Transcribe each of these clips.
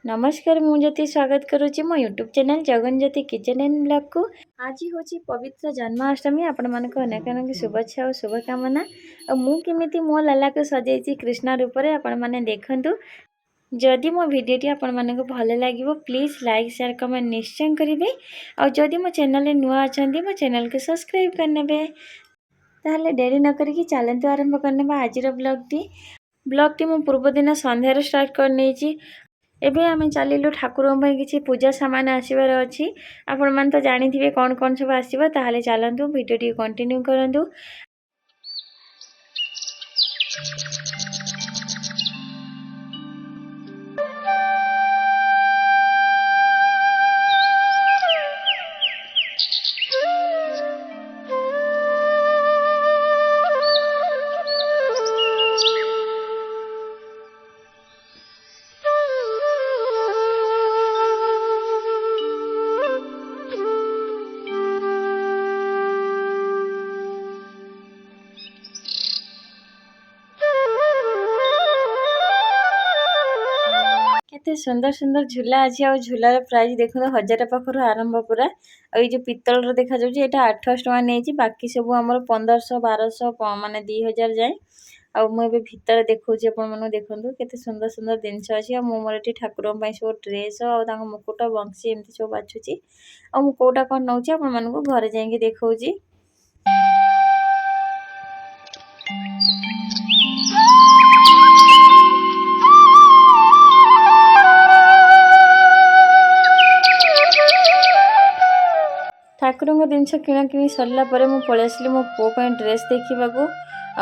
नमस्कार मुझे स्वागत करुच्ची मो YouTube channel Jagan Jyoti kitchen and blog को। आज हूँ पवित्र जन्माष्टमी आपण मानक अनेक अनेक शुभेच्छा और शुभकामना। और मुझे मो लाला को सजाई कृष्ण रूप में आपण मैंने देखु। जदि मो भिडटी आपण मानक भल लगे प्लीज लाइक शेयर कमेंट निश्चय करेंगे। और जदि मो चैनल नुआ अच्छा मो चैनल को सब्सक्राइब करने ताहले डेरी न करी चलतु आरंभ करने आज ब्लॉगटी मो पूर्व दिन संध्यार स्टार्ट कर एबे आमे चलिलु ठाकुर किसी पूजा सामान आसबार अच्छी। आपण मैंने तो जानी थे कौन कौन सब आसो ताहले चलतु भिडियो कंटिन्यू करंतु। केते सुंदर सुंदर झूला अच्छी और झूलार प्राइस देखो 1000 पाखर आरंभ पूरा। और ये जो पित्तल देखा जाऊँ ये 800 टका नहीं बाकी सब आम 1500 1200 माने 2000 जाए। और मुझे भितर देखा देखो केते सुंदर सुंदर जिनस अच्छी। मोर ये ठाकुर सब ड्रेस और मुकुट बंशी एमती सब बाछुची। और मुझे कौटा कौन नौ आप घरे जाकि देखा। ठाकुर जिनस किणाकिणी सरला मु पलि आसली मो पुओ ड्रेस देखा।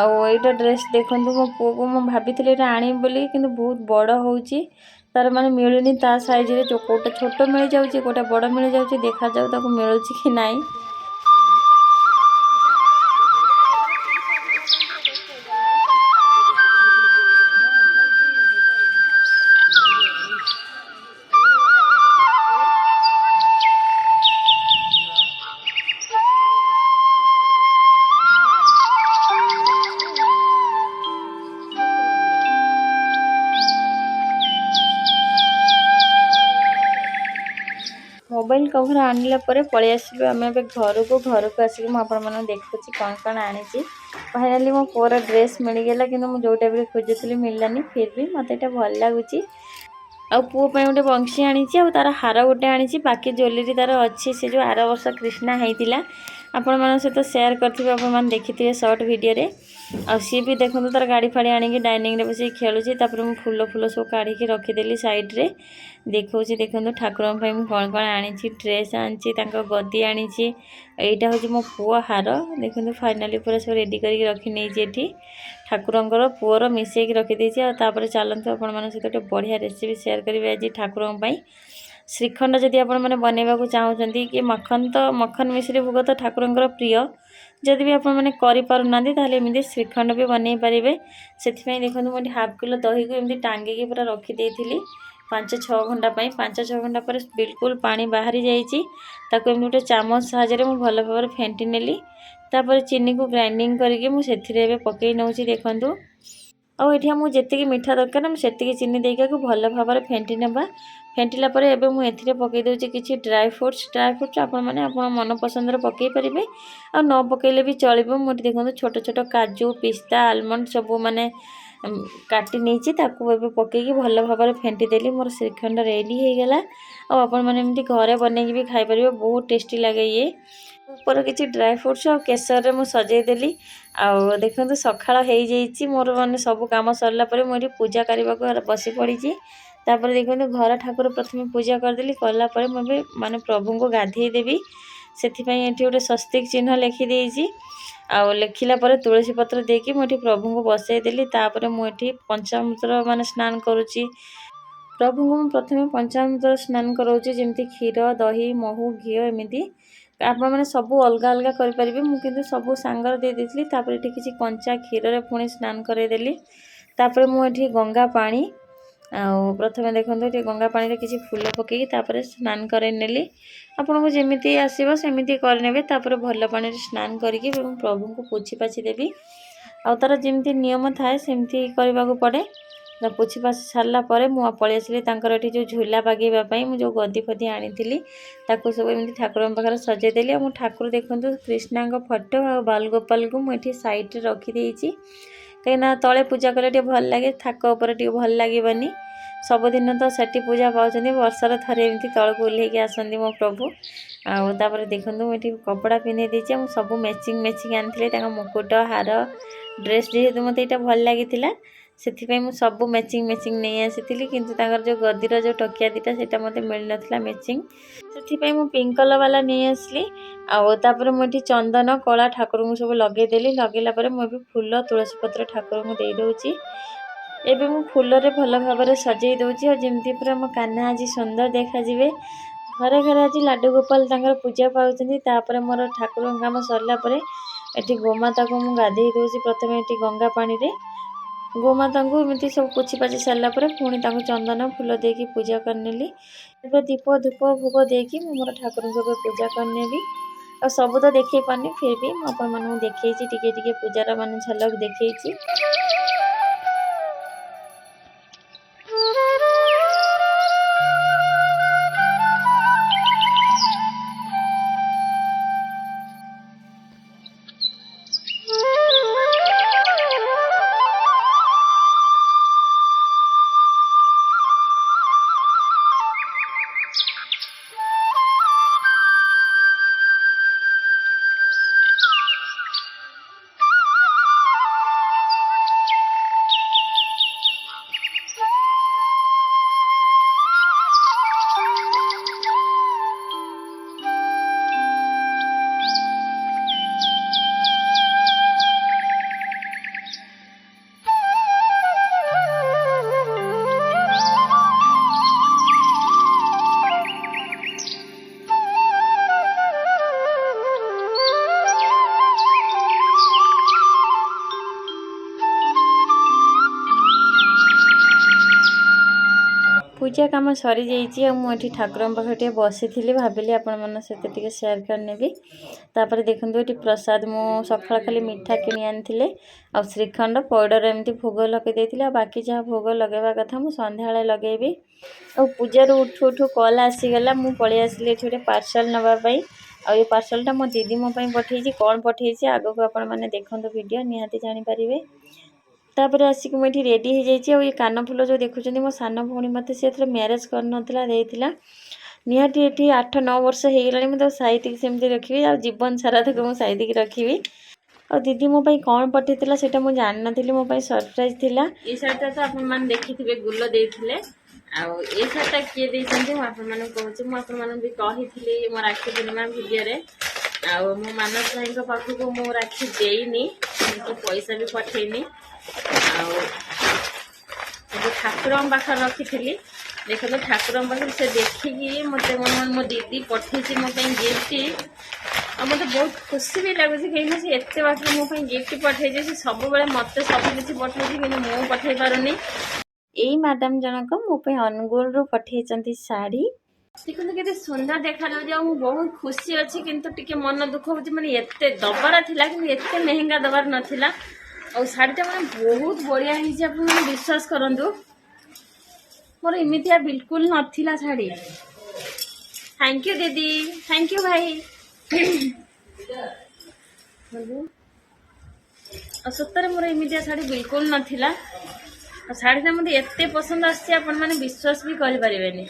आईटा ड्रेस देखो मो पुओ को मुझे भाभी आनी बोली कि बहुत बड़ हो तार माने मिलूनी ता साइज रे जो कोटा छोट मिल जाऊँ कोटा बड़ मिल जाऊँ देखा जाऊ मिलूँ कि नाई। मोबाइल कवर आनला पलि आसलु आम घर को आसिक मुझे देखुची कौन कौन आनी। फाइनाली मो पुअर ड्रेस मिलगला कि जो टाइप खोजुली मिललानी फिर भी मत ये भल लगुच। आ पुओ गोटे बंशी आनी तार हार गोटे आनी बाकी ज्वेलरी तार अच्छी से जो आर वर्ष कृष्णा होता आपण मान सहित सेयार करेंगे आप देखिए सर्ट वीडियो रे। आ सी भी देखो तार गाड़ी फाड़ी आनिक डाइनिंग रे बस खेलुची मुझे फूल फूल सब काढ़ी रखीदेली साइड रे देखो। देखो ठाकुर कौन कौन आनी ड्रेस आनी गदी आनी यहाँ हूँ मो पुओ हार देखो। फाइनाली पूरा सब रेडी करके रखी नहीं ठाकुर पुओर मिसेक रखीदे। चलतु आपण सहित बढ़िया रेसिपी शेयर करेंगे आज ठाकुर श्रीखंड जदि आप बनवाक चाहते कि मखन तो मखन मिश्री भोग तो ठाकुर प्रिय जदि भी आपमि श्रीखंड भी बनई पारे। से देखो मुझे हाफ किलो दही को एमती टांगिकी पूरा रखीदे 5-6 घंटा 5-6 घंटा पर बिल्कुल पानी बाहरी जाइए। गोटे चामच साहाय्य मुझे भल भाव फेंटी नेली। तापर चीनी को ग्राइंडिंग करके मुझे पकई नौ देखूँ। आठिया मुझे जी मीठा दरकार मुझे चीनी देका भल भाव फेंटी नेबा। फेंटिला मुझे पकई दूसरी किसी ड्राई फ्रुट्स आप मन पसंद पकई पारे आ न पकईले भी चलो। मुझे देखो छोट छोट काजू पिस्ता आलमंड सब माने काटी नहीं पकईकी भल भाव फेंटी देली मोर श्रीखंड रेडी हो गला। आपमती घरे बनई भी खाईपर बहुत टेस्टी लगे। ये ऊपर किसी ड्राई फ्रुट्स और केसर मुझे सजेदेली। आउ देखो सकाळ हो मोर मैंने सब कम सरला मुझे पूजा करने को बसी पड़ी। तापर देखो घर ठाकुर प्रथम पूजा करदेली कलापर मुझे माने प्रभु को गाधे देवी से गोटे स्वस्तिक चिन्ह लिखिदे। आउ लिखिला तुलसी पत्र देकी मुझे प्रभु को बसईदेली। तापर मुझे पंचामृत माने स्नान करुच्ची प्रभु को प्रथम पंचामृत स्नान कराऊँगी जमी क्षीर दही महू घी एमती आपण मैंने सब अलग अलग करेंगे। मुझे सब सांगर दे देती किसी कंचा क्षीर रे पुणी स्नान करदेली। तापर मुझे गंगा पानी प्रथम देखो ये गंगा पानी रे किसी फूल पकईकी स्नान कर नेली। आपन को जमी आसो सेमती करने तापर भल पानी स्नान करके प्रभु को पोछी पाछी देवी। आ तार जमी नियम थाए सेमती करने को पड़े। पोछी पाछ सारा पर मुझे पलि आसली ये जो झूला बागेवाई मुझे गदी फदी आनी सब एमती ठाकुर पाखे सजेदेली मो ठाकुर देखूँ कृष्णा फोटो आ बालगोपाल को मुझे सैड रखीदे कहीं तले पूजा कले भल लगे थाक उपर भल लगेनि सबुदिन तो सेठी पूजा पाँच वर्षर थे एमती तौक ओह्लैक आसती मो प्रभु आपर देखूँ मुझे कपड़ा पिंधे देती मुझे सब मैचिंग मैचिंग आनी मुकुट हार ड्रेस जेहेतु मत ये भल लगी से मुझे सब मैचिंग मैचिंग नहीं आसी किंतु जो गदीर जो टकिया दीटा से मत मिल ना मैचिंग से मुझे पिंक कलर वाला नहीं आसली आपर मुझे चंदन कला ठाकुर को सब लगेदेली लगेला मुझे फूल तुलसी पत्र ठाकुर को दे दूची एबे मु फूल रे भल भाव सजे दूची और जमती पूरा मो कान्हा आज सुंदर देखा जिवे घरे घरे आज लाडू गोपाल पूजा पाँच मोर ठाकुर काम सरला एटी गोमाता को मुझे गाधे दूसरी प्रथम ये गंगा पानी रे गोमाता को एमती सब पोछी पाछी सारा पुणी चंदन फूल देकी पूजा करनेली दीप धूप भोग देकी मोर ठाकुर को पूजा करनेबी और सब तो देखे पानी फिर भी मुझे देखी पूजार मान झलक देखी। पूजा कम सरी जाइए मुझे ठाकुर पाखे बसी भाविली आपण मन सहित सेयार करनेबी तापर देखूँ ये प्रसाद मु सका खाली मिठा किणी आनी आ श्रीखंड पौडर एमती भोग लगे बाकी जहाँ भोग लगेवा कथा मुझे संध्या लगेबी और पूजार उठू उठू कल आसीगला मुझे पलि आसली ये पार्सल नापी आ ये पार्सलटा मो दीदी मो पठे कौन पठे आग को आपण मैंने देखो वीडियो निहाती जानीपारे तापर आसिक मुझे रेडी हो जाइए ये कान फूल जो देखुं मो सान भौणी मत से म्यारेज करना निहाती ये 8-9 वर्ष हो गला मुझे साइतिक सेमती रखी आ जीवन सारा तक मुझे साइतिक रखी और दीदी मो कौन पठे से मुझे जान नी मो सरप्राइज थिला ये शार्टा तो आप देखिए गुल देते ये शार्टा किए देखते मुझे कही मो राखी पूर्णिमा भिडियो आउ मो मानस भाई पाखक मो राखी देनी पैसा भी पठेनी ठाकुर पाखे रखी देखो ठाकुर पाखे से देखिकी मत मो दीदी पठे मो गिफ्ट और मतलब बहुत खुशी भी लगुच कहीं से एत बात मो गिफ्ट पठे से सब मत सब किसी पठे कि मुझे पठे पारुनी यही मैडम जनक मो अनुगुल रू पठे शाढ़ी देखो के सुंदर देखा जाऊ बहुत खुशी अच्छी किंतु टिके मन दुख हो मैंने एत दबार थिला कि एत महंगा दबार नाला और शाढ़ीटा मैंने बहुत बढ़िया है विश्वास करंतु मोर इमितिया बिल्कुल नथिला शाढ़ी थैंक यू दीदी थैंक यू भाई और सत्तर मोर इमितिया शाढ़ी बिल्कुल नथिला और शाढ़ीटा मत एत पसंद आसी आपण मैंने विश्वास भी करें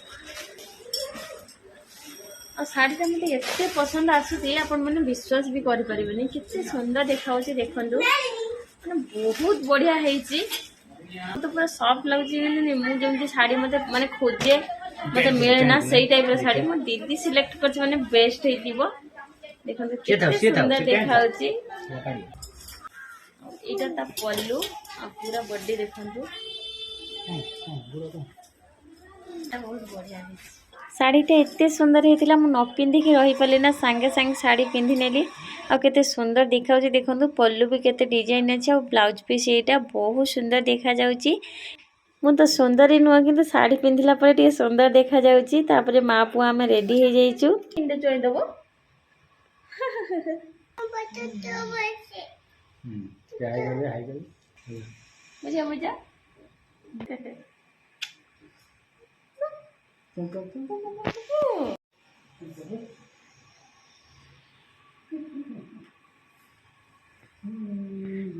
और शाढ़ीटा मत एत पसंद आसूसी आपण मैंने विश्वास भी करें कितने सुंदर देखा देखु बहुत बढ़िया है तो पूरा सॉफ्ट लगुच मुझे शाढ़ी मत माने खोजे मत मिले ना सही टाइप शाढ़ी मो दीदी सिलेक्ट कर माने बेस्ट हो देखो कितने सुंदर देखा यहाँ पल्लू आ पूरा बॉडी देखो बहुत बढ़िया है शाढ़ीटा एत सुंदर होता मुझे न पिंधिकी रही पारे ना सांगे सांगे शाढ़ी पिंधि नेली आ केते सुंदर देखा देखो पल्लू भी केते डिजाइन अच्छे और ब्लाउज पीस यहाँ बहुत सुंदर देखा जाउची मु तो सुंदर ही नुह कि शाढ़ी पिंधिला परे टे सुंदर देखा जाउची तापरे माँ पुआ आम रेडी हो जाइचु इंडे चोई देबो बुझा बुझा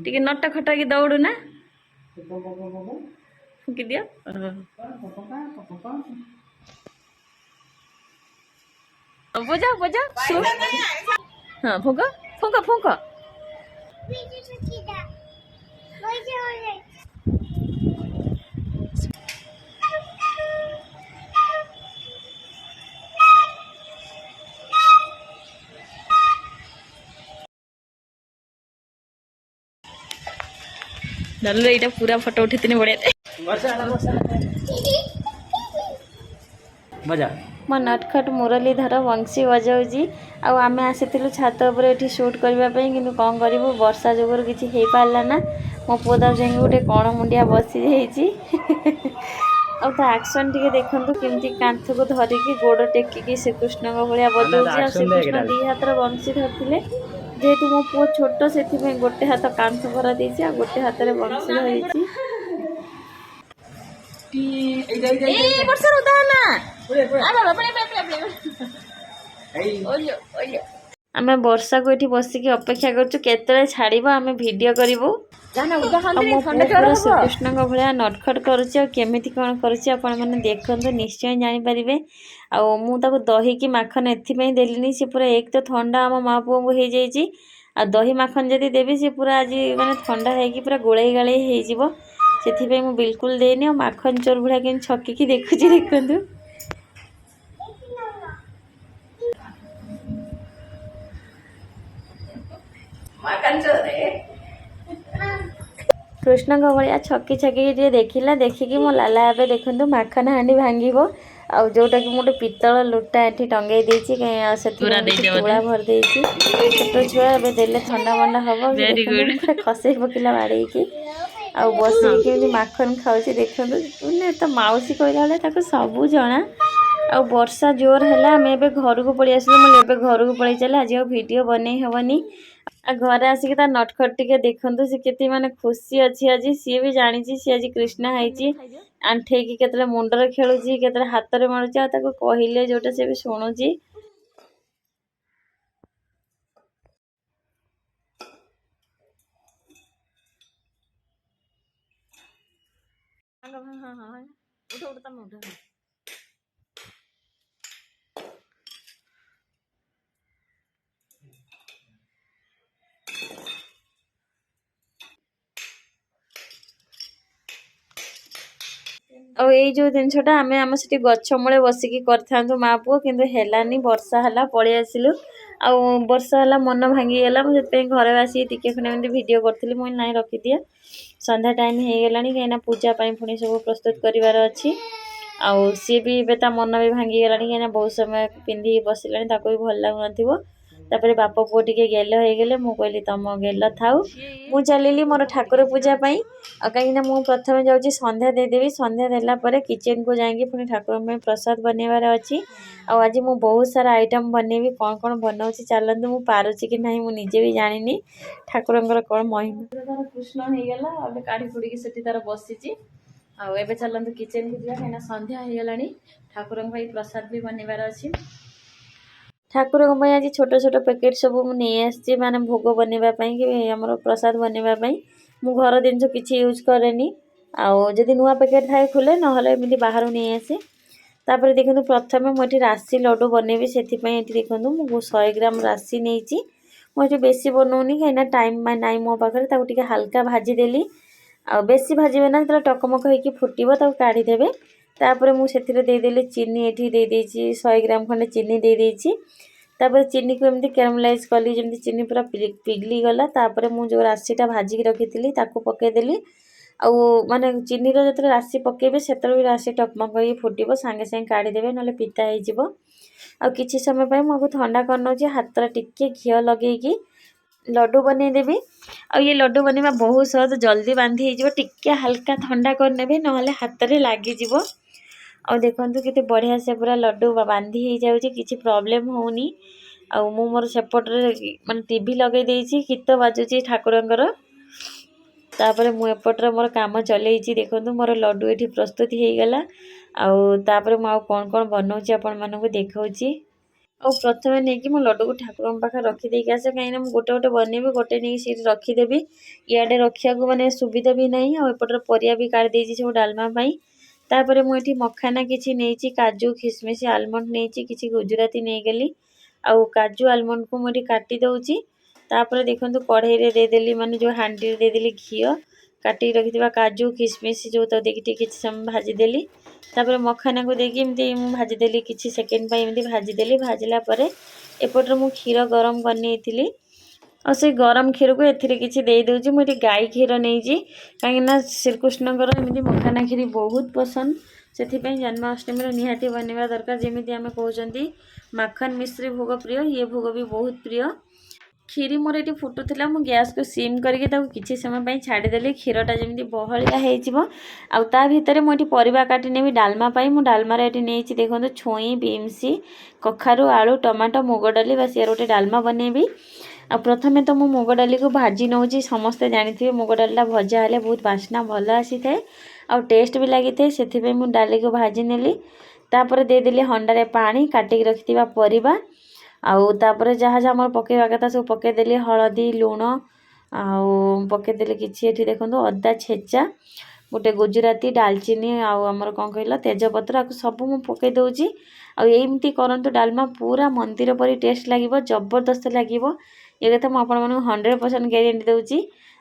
टिके नट खटा की दौड़ू ना फुकी दियो बजा बजा हाँ फुका फुका फुका नल्लू एटा पूरा फोटो उठेतनी बढ़िया मजा मो नटखट मुरलीधर वंशी बजाऊँगी आम आसी छात उपर ये सुट करने कि कौन करूँ वर्षा जोगुर किसी हो पारा ना मो पुओ तक जाए गोटे कण मुंडिया बसी आ एक्शन टी देखु केमती कांथ को धरिकी गोड़ टेकिकी श्रीकृष्ण भाया बजाऊँगी श्रीकृष्ण दी हाथ वंशी धरते जेहेतु मो पुओ छोट से गोटे हाथ कांथ भरा देती गोटे हाथ में वंशी धरी आम वर्षा को ये बसिक अपेक्षा करते छाड़ आम भिड करूँ श्रीकृष्ण भाया नटखट करुमी कौन कर देखते निश्चय जानीपारे आउ दही की माखन एदेली सी पूरा एक तो ठंडा आम माँ पुओ को हो जाइए आ दही माखन जदि देवी सी पूरा आज माने ठंडा है पूरा गोले गाले हो से बिल्कुल देनी और माखन चोर भाया कि छकिकी देखुची देखु कृष्ण भाया छकी छकी देखला देखिकी मो लाला ए देखु माखन हांडी भांग आउ जोटा कि मोटे पितल लुटा ये टंगे से तुला भर दे छोट छुआ ए देले ठंडा मंडा हम खसई पकड़ा बाड़े आ बस माखन खाऊँ देखो तो मौसी कहला बेले सबू जना आ वर्षा जोर है आम ए घर को पलि आसलु मुझे घर को पलि चले आज वीडियो बन हेनी घर आसिक नटखट टिके देखु सी के माने खुशी अच्छी आज सी भी जानी सी आज कृष्णा है आंठेकी केतले मुंडरे खेलुची केतले हाथ में मारुची आ ताको कहले जोटा से भी शुणुची और ये जो जिनसटा आम आम से गछ मूले बसिकी कर माँ पुओ किंतु हेलानी वर्षा है पलि आसिलु आ वर्षा है मन भांगीगला मुझे घर आसी टिके खंडे भिड करी मुझे ना रखिदिए संध्या टाइम हो गला कहीं पूजा पुणी सब प्रस्तुत करार अच्छी आउ सी भी ता मन भी भांगीगला कहीं बहुत समय पिंधि बसला भी भल लगुन तापर बाप पुओ टिके गेल हो गले मु कहली तुम गेल थाउ मु चलिली मोर ठाकुर पूजा पाई कहीं मु प्रथम जाऊँगी संध्या देदेवी संध्या देला परे किचन को जाएंगे पुणी ठाकुर में प्रसाद बनवार अच्छी आज मु बहुत सारा आइटम बनैबी कौन कौन बनाऊँगी चलते मु पारुची कि नहीं मुझे भी जानी ठाकुर कौन महिमा कृष्ण हो गला अब काढ़ी खुड़ी से तार बसी आबे चलते किचन को जा कहीं संध्या हो गला ठाकुर प्रसाद भी बनवार अच्छी ठाकुर आज छोट छोट पैकेट सब मुझे माने भोग बनवाई कि आम प्रसाद बनवाई मु घर जिन किसी यूज कैनि आदि नुआ पैकेट थाए खुले ना बाहर नहीं आसे तापर देखो प्रथम मुझे राशि लड्डू बनैबी से देखो मुझे 100 ग्राम राशि नहीं मुझे बेसी बनाऊनी कहीं टाइम नाई मो पाखे हाल्का भाजीदेली आ बेसी भाजबे ना जो टकमक हो फुटब काढ़ीदेवे तापर मुझे देदेली चीनी ये 100 ग्राम खंडे चीनी देदेची तापर चीनी को एमती कैरमलाइज कली जमी चीनी पूरा पिघली गला तापर मु जो राशिटा भाजिकी रखी पकईदेली आउ माने चीनी जो राशि पकेबे से राशि टकमक फुटब सांगे सांगे काढ़ीदेवे ना पिता हो किसी समय पर मुझे ठंडा कर हाथ टिके घी लगे लड्डू बनईदेवी आ ये लड्डू बनवा बहुत सहज जल्दी बांधी हो टिके हल्का ठंडा करने ना हाथ में लगिज आ देखु के बढ़िया से पूरा लड्डू बांधी हो जाए किसी प्रॉब्लम होनी आ मु मोर सेपटे माने टीवी लगे गीत बाजुची ठाकुरंकर तापर मु एपटर मोर काम चलैछि देखंतु मोर लड्डू एठी प्रस्तुत हो गला आउ तापर मु कौन कौन बनाऊँगी आपण मानक देखाऊँगी। और प्रथमे नहीं कि लड्डू को ठाकुर पाखे रखी आसे कहीं गोटे गोटे बनइबी गोटे नहीं सी रखीदेवी इे रखा माने सुविधा भी नहीं आउटर परिया भी काढ़ी सब डालमा तापर मुझे मखाना किसी नहीं काजू खिसमिश आलमंड नहीं कि गुजराती नहीं गली आउ काजू आलमंड को मुझे काटी दौची तापर देखो कढ़ई रे देदेली माने जो हांडी देदेली घी काटी रखी काजू खिसमिश जो तो देखिए किसी समय भाजीदेली तापर मखाना को देखिए एमती भाजीदेली किसी सेकेंड एमती भाजीदेली भाजला एपटर मु क्षीर गरम करनी और से गरम क्षीर को एथिरे किछि दे दउची मुझे गाय क्षीर नहीं कहीं श्रीकृष्णकर एमती मखाना क्षीर बहुत पसंद से जन्माष्टमी निहाती बनवा दरकार जमी आम कहते माखन मिश्री भोग प्रिय ये भोग भी बहुत प्रिय। क्षीरी मोर ये फुटुला मु गैस को सीम करके किसी समय छाड़देली क्षीरटा जमी बहलिया हो भितर मुझे परिवा काटी नेबी डालमा मु डालमार ये नहीं देखो छुई बीन्स कखारू आलू टमाटो मुग डाली बस यार गोटे डालमा बनैबी आ प्रथमे तो मु मुग डाली को भाजी नौची समस्ते जानी मुग डालटा भजा हेले बहुत बास्ना भल आसी थाए आ टेस्ट भी लगी थाए से मु डाली को भाजी नेली तापर देदेली हंडारे पानी काटिक रखिथिबा परिबा आउ तापर जहाँ जहाँ मोर पकेवा कथा सब पकेदेली हलदी लुण आउ पकेदेली किसी एठी देखो अदा छेचा गोटे गुजराती डालचीनी आमर कौन कहल तेजपत्र आपको सब मु पकई दौची आमती करंतु डालमा पूरा मंदिर परी टेस्ट लगे जबरदस्त लगे ये कथा मुझे 100% गारंटी दूची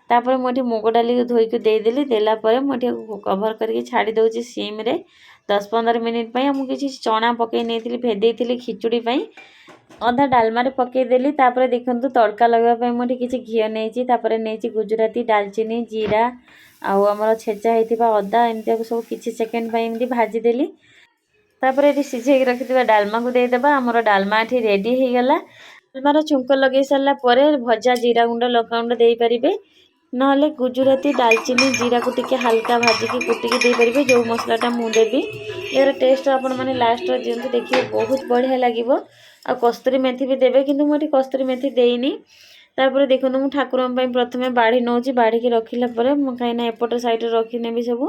तापर मुझे मुग डाली को धोईक देदेली देलापर मुझे कभर करके छाड़ी दौची सीम रे 10-15 मिनिट मुझे चना पकई नहीं भेदे खिचुड़ी अधा डालमारे पकईदेली तापर देखो तड़का लगाई मुझे किसी घी नहीं गुजराती डालचीनी जीरा आउ आमर छेचा होता अदा एमती सब किसी सेकेंड एमती भाजीदेली तापर ये सीझे रखी डालमा को देदेबा आमर डालमा ये रेडी हो गला। डालमार छुंक लगे सारा भजा जीरा गुंड लका गुंड दे पारे नहले गुजराती डालचीनी जीरा को टिके हल्का भाजिकी कुटिकी दे पारे जो मसलाटा मुदेवी यार टेस्ट आपण मैंने लास्ट दिखाते देखिए बहुत बढ़िया लगे आ कस्तूरी मेथी भी देवे किंतु मुझे कस्तूरी मेथी देनी तापर देखो मुझे ठाकुर प्रथमे बाढ़ी नौची बाढ़ी की रखिला कहीं एपट साइड रखीनेबी सब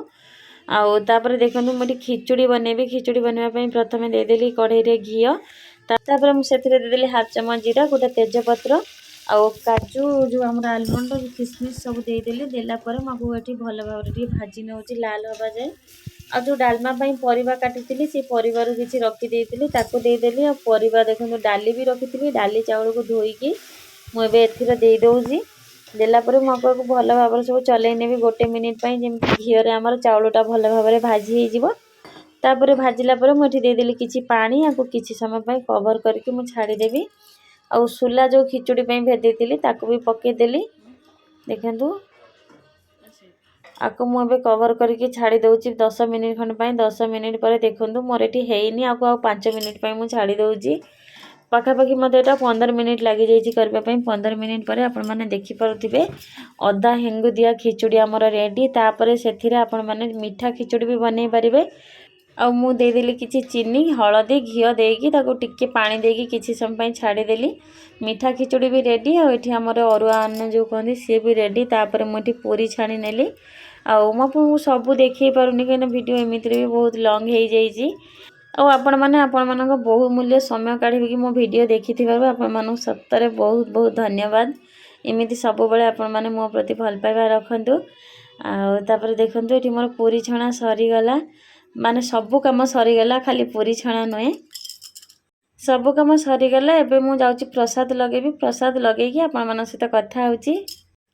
आउे देखो मुझे खिचुड़ी बनैबी खिचुड़ी बनवाई प्रथमे देदेली कढ़ई रे घी तापर मुझे देदेली हाफ चमच जीरा गोटे तेजपत्र आउ काजू जो आम आलमंड किसमिश सब देदेली देलापर मुझे भल भाव भाजी नौची लाल हवा जाए आ जो डालमा परिवा काटी से परिवार किसी रखीदेली देदेली परिवा देखो डाली भी रखी डाली चाउल को धोईकी मुझे एथर दे दौची देलापर मुझे भल भाव सब चलई नेबी गोटे मिनिट जमी घीरे आमर चाउलटा भल भाव भाजी हो तापर भाजिला मुझे देदेली किसी पानी आपको किसी समय कवर करके मुझे छाड़देवी आउ सुला जो खिचुड़ी भेदे भी पकईदेली देखु आपको मुझे कवर करके छाड़ी दौची 10 मिनिट खंड 10 मिनिट पर देखो मोर ये हैनी आपको 5 मिनिट मुझे छाड़ी दौची पाखापाखि मत यहाँ 15 मिनिट लगी जाइए 15 मिनिट पर आपण मैंने देखिपे अदा हेंगु दिया खिचुड़ी आमर रेडी तापर से आपण मैंने मीठा खिचुड़ी भी बनई पारे आ मु देदेली किसी चीनी हलदी घी देकी टिके पानी देकी किसी समय छाड़देली मीठा खिचुड़ी भी रेडी आठी आमर अरुआ अन्न जो कहते सी भी रेडी तापर मुझे पूरी छाणी नेली आपको सब देखे पारुनी कहीं वीडियो एमती भी बहुत लॉन्ग हो जाइए आपण मैंने बहुमूल्य समय काढ़ी कि मो वीडियो देखि आपण सतरे बहुत बहुत धन्यवाद एमती सब बेले आपण मैंने मो प्रति भल पाइबा रखु आपर देखो ये मोर पूरी छणा सरीगला माने सबू कम सरीगला खाली पूरी छणा नुहे सबू कम सरीगला एबे मु जाउची प्रसाद लगेबी प्रसाद लगेकी आपण मन सहित कथा होची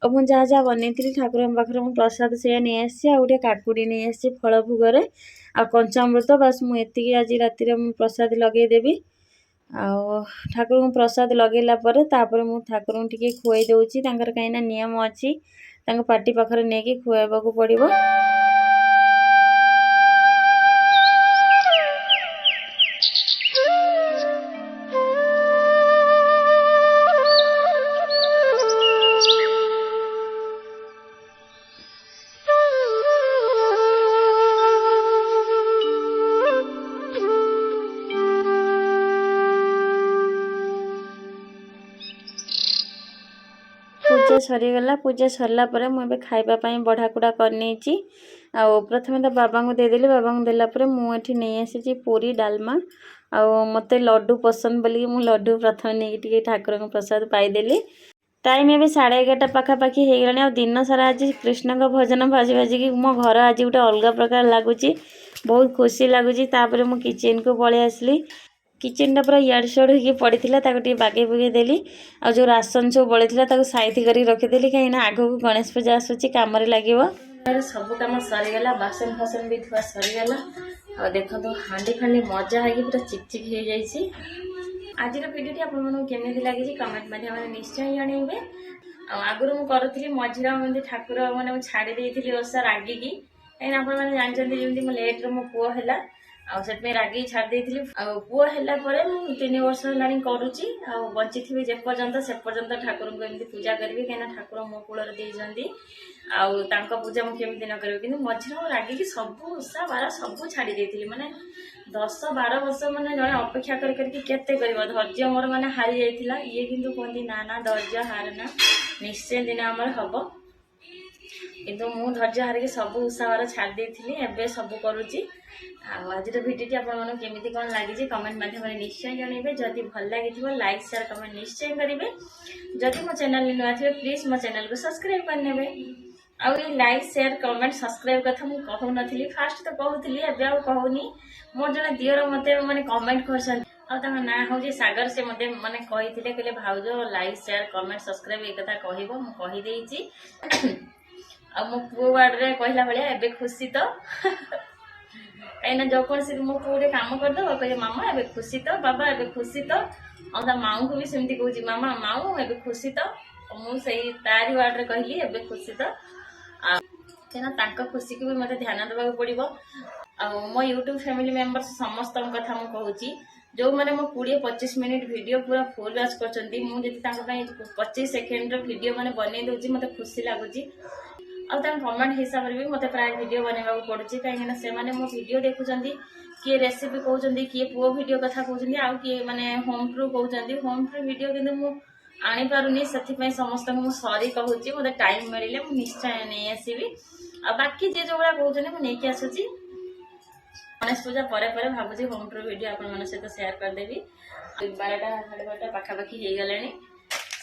और मुझे जहाँ जहाँ बनई ठाकुर पाखे मुझे प्रसाद से नहीं आसी गोटे काकुड़ी नहीं आसी फल भोगरे आ कंचामृत बस मुझे आज राति प्रसाद लगेदेवी ठाकुर को प्रसाद लगेला तापर मु ठाकुर टिके खुआई दौची कहीं नियम अच्छी पार्टी पाखरे नहीं खुआबा को पड़ो पूजा सरीगला पूजा सरला परे मुझे खाइबा बढ़ा कुड़ा कर प्रथमे तो बाबा को देदेली बाबा को देलापर मुझे नहीं आसी पूरी डालमा आ मत लड्डू पसंद बोलिए मु लड्डू प्रथम नहीं ठाकुर प्रसाद पाईदेली। टाइम ए 11:30 पाखापाखि हो गला। दिन सारा आज कृष्ण का भजन भाजी भाजिकी मो घर आज गोटे अलग प्रकार लगुच बहुत खुशी लगुच। मु किचन को पलि आसली किचन पूरा इड़ सड़ हो पड़ी बागे बुगे देली आ जो राशन सब बड़ी साइती कर रखीदेली कहीं आग को गणेश पूजा आसूची कम लगे सब कम सरीगला बासन फासन भी थुआ सरीगला और देखो तो हांडी फांडी मजा है पूरा चिकचिक हो जाइए। आज भिडियो आपको केमी लगी कमेंट माध्यम निश्चय जनइबे। आगुरी मुझे मझीर ठाकुर मैंने छाड़ी देती ओषा रागिकी कहीं आप जानते मो लेट्रे मो पुओ है आगे रागी छाड़ी पुओ है 3 वर्ष है करुच्ची बची थी जेपर्यंत से पर्यंत ठाकुर को एमती पूजा करी कहीं ठाकुर मो कूल देती पूजा मुझे न करी कि मझीर रागिकी सब ओषा बार सब छाड़ी देती माने 10-12 वर्ष मैंने जड़े अपेक्षा करके धैर्य मोर मैंने हारी जाइला ये किंतु कहती ना ना धैर्य हारना निश्चय दिन आमर हम किंतु मु धैर्य हारिकी सब उत्साह छाड़ देती एवं सब करुच्ची। आज भिडियो आपको केमी कौन लगी कमेंट माध्यम निश्चय जनइबे। जदि भल लगी लाइक शेयर कमेंट निश्चय करेंगे। जदि मो चैनल नुआ थे प्लीज मो चैनल को सब्सक्राइब करने आउ ये लाइक शेयर कमेंट सब्सक्राइब कथा मुझे कहू नी फास्ट तो कहूली एवं कहूनी मोर जड़े दियर मत मैंने कमेंट कर ना हूँ सागर से मत मैंने कही कहले भाउज लाइक शेयर कमेंट सब्सक्राइब ये कथा कहीदेची आ मो पुओ बाड़े कहला भाया एवं खुशी तो कहीं जो कौन सी मो पुओ कम करदे कहे मामा एवं खुशी तो बाबा एवं खुशी तो और माऊ को भी सेमती कहूँ मामा माऊ एवं खुशी तो मुझे तारी वार्ड कहली एवं खुशी तो कहीं खुशी को भी मत ध्यान देवाक पड़ो। मो यूट्यूब फैमिली मेंबर्स समस्त कथा मुझे कहूँ जो मैंने मो 20-25 मिनट वीडियो पूरा फुल वॉच कर 25 सेकेंड वीडियो मैंने बन दूसरी मत खुशी लगुच कमेंट हिसाब से भी मत प्राय वीडियो बनवा पड़ुची कहीं से मो वीडियो देखुं किए रेसिपी कहते किए पुओ वीडियो कथा कहते आउ किए मैंने होम टूर कहते होम टूर वीडियो किंतु मु आनी पारुनी से समस्त को सॉरी कहूँ मत टाइम मिले मुझे निश्चय नहीं आसबि आ बाकी जे जो भाया कहते मुझे आसूची गणेश पूजा पर भावुँ होम टूर वीडियो आपण सहित शेयर करदेवी। 12-12:30 पाखापाखि हो गला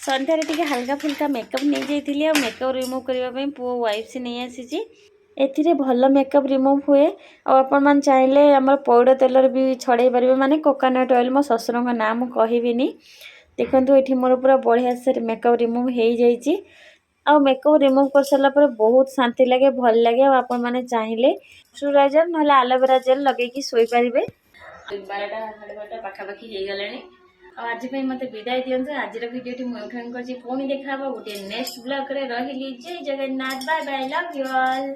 सन्धार टे हल्का फुल्का मेकअप नहीं जाइए मेकअप रिमूव करने पुओ वाइफ से नहीं आसी एथिरे भल मेकअप रिमूव हुए आपण चाहिए आम पौड़ तेलर भी छड़े पारे माने कोकोनट ऑयल मो ससुर का नाम कहबिनी देखो ये मोर पूरा बढ़िया से मेकअप रिमूव हो जाइए आ मेकअप रिमूव कर सारा बहुत शांति लगे भल लगे आपण मैंने चाहिए मॉइस्चराइजर ना एलोवेरा जेल लगे शोई पारे। 12-12:30 पाखापाखि हो गला आज मत विदाय दिंतु। आज भिडियो मुझे पुणी देखा गोटे नेक्स्ट ब्लॉग रे रही जय Jagannath bye bye love you all.